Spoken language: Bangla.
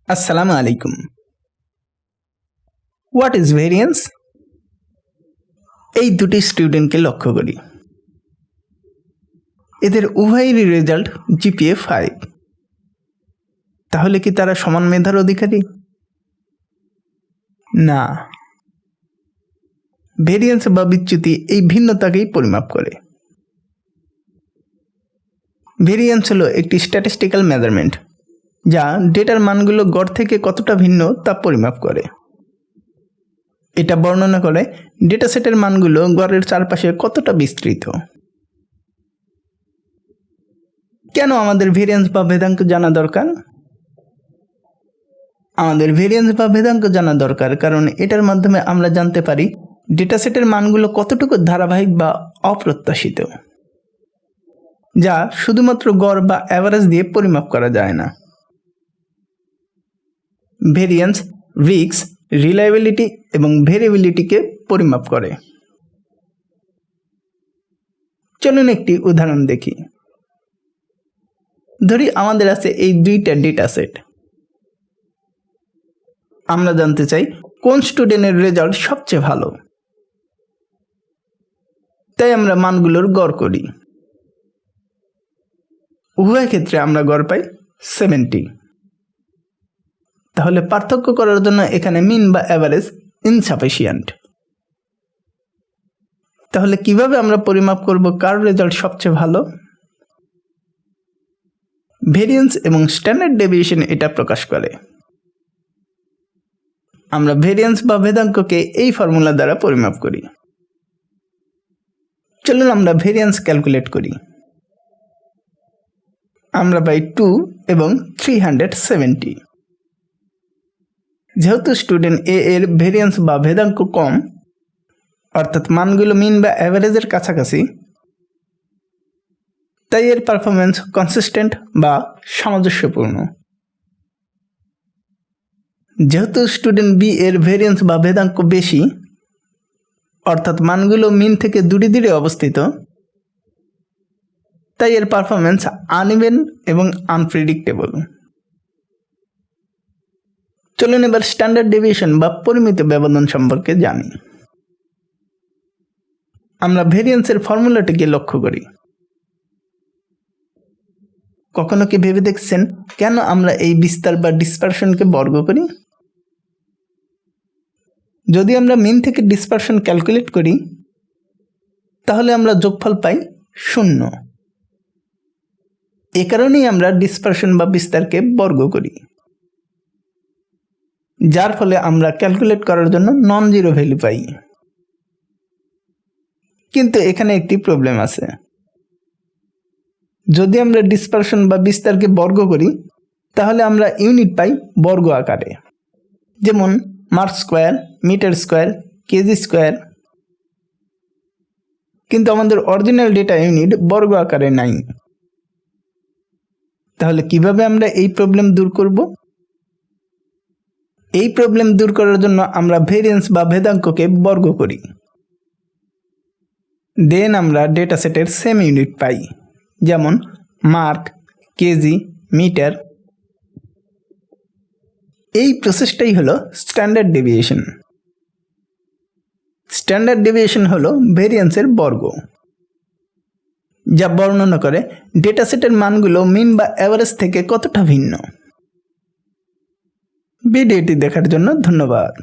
আসসালামু আলাইকুম। What is variance? এই দুটি স্টুডেন্টকে লক্ষ্য করি। এদের উভয়েরই রেজাল্ট জিপিএ 5। তাহলে কি তারা সমান মেধার অধিকারী? না। ভেরিয়েন্স বা বিচ্যুতি এই ভিন্নতাকেই পরিমাপ করে। ভেরিয়েন্স হলো একটি স্ট্যাটিস্টিক্যাল মেজারমেন্ট যা ডেটার মানগুলো গড় থেকে কতটা ভিন্ন তা পরিমাপ করে। এটা বর্ণনা করে ডেটা সেটের মানগুলো গড়ের চারপাশে কতটা বিস্তৃত। কেন আমাদের ভেরিয়েন্স বা ভেদাঙ্ক জানা দরকার? আমাদের ভেরিয়েন্স বা ভেদাঙ্ক জানা দরকার কারণ এটার মাধ্যমে আমরা জানতে পারি ডেটা সেটের মানগুলো কতটুকু ধারাবাহিক বা অপ্রত্যাশিত, যা শুধুমাত্র গড় বা অ্যাভারেজ দিয়ে পরিমাপ করা যায় না। ভেরিয়েন্স রিস্ক, রিলায়েবিলিটি এবং ভেরিয়েবিলিটিকে পরিমাপ করে। চলুন একটি উদাহরণ দেখি। ধরি আমাদের আছে এই দুইটা ডেটা সেট। আমরা জানতে চাই কোন স্টুডেন্টের রেজাল্ট সবচেয়ে ভালো। তাই আমরা মানগুলোর গড় করি। উভয় ক্ষেত্রে আমরা গড় পাই 70। তাহলে পার্থক্য করার জন্য এখানে মিন বা অ্যাভারেজ ইনসাফিসিয়েন্ট। তাহলে কিভাবে আমরা পরিমাপ করব কার রেজাল্ট সবচেয়ে ভালো? ভেরিয়েন্স এবং স্ট্যান্ডার্ড ডেভিয়েশন এটা প্রকাশ করে। আমরা ভেরিয়েন্স বা ভেদাঙ্ককে এই ফর্মুলা দ্বারা পরিমাপ করি। চলুন আমরা ভেরিয়েন্স ক্যালকুলেট করি। আমরা পাই 2 এবং 370। যেহেতু স্টুডেন্ট এ এর ভেরিয়েন্স বা ভেদাঙ্ক কম, অর্থাৎ মানগুলো মিন বা অ্যাভারেজের কাছাকাছি, তাই এর পারফরমেন্স কনসিস্টেন্ট বা সামঞ্জস্যপূর্ণ। যেহেতু স্টুডেন্ট বি এর ভেরিয়েন্স বা ভেদাঙ্ক বেশি, অর্থাৎ মানগুলো মিন থেকে দূরে দূরে অবস্থিত, তাই এর পারফরমেন্স আনইভেন এবং আনপ্রেডিক্টেবল। চলুন এবার স্ট্যান্ডার্ড ডেভিয়েশন বা পরিমিত ব্যবধান সম্পর্কে জানি। আমরা ভেরিয়েন্সের ফর্মুলাটিকে লক্ষ্য করি। কখনো কি ভেবে দেখছেন কেন আমরা এই বিস্তার বা ডিসপারশনকে বর্গ করি? যদি আমরা মিন থেকে ডিসপারশন ক্যালকুলেট করি তাহলে আমরা যোগফল পাই 0। এ কারণেই আমরা ডিসপারশন বা বিস্তারকে বর্গ করি, যার ফলে আমরা ক্যালকুলেট করার জন্য নন জিরো ভ্যালু পাই। কিন্তু এখানে একটি প্রবলেম আছে। যদি আমরা ডিসপারশন বা বিস্তারকে বর্গ করি তাহলে আমরা ইউনিট পাই বর্গ আকারে, যেমন mark square, metre square, kg square. কিন্তু আমাদের অরিজিনাল ডেটা ইউনিট বর্গ আকারে নাই। তাহলে কিভাবে আমরা এই প্রবলেম দূর করব? এই প্রবলেম দূর করার জন্য আমরা ভেরিয়েন্স বা ভেদাঙ্ককে বর্গ করি। দেন আমরা ডেটা সেটের সেম ইউনিট পাই, যেমন মার্ক, কেজি, মিটার। এই প্রসেসটাই হলো স্ট্যান্ডার্ড ডেভিয়েশন। স্ট্যান্ডার্ড ডেভিয়েশন হলো ভেরিয়েন্সের বর্গ, যা বর্ণনা করে ডেটা সেটের মানগুলো মিন বা অ্যাভারেজ থেকে কতটা ভিন্ন। ভিডিওটি দেখার জন্য ধন্যবাদ।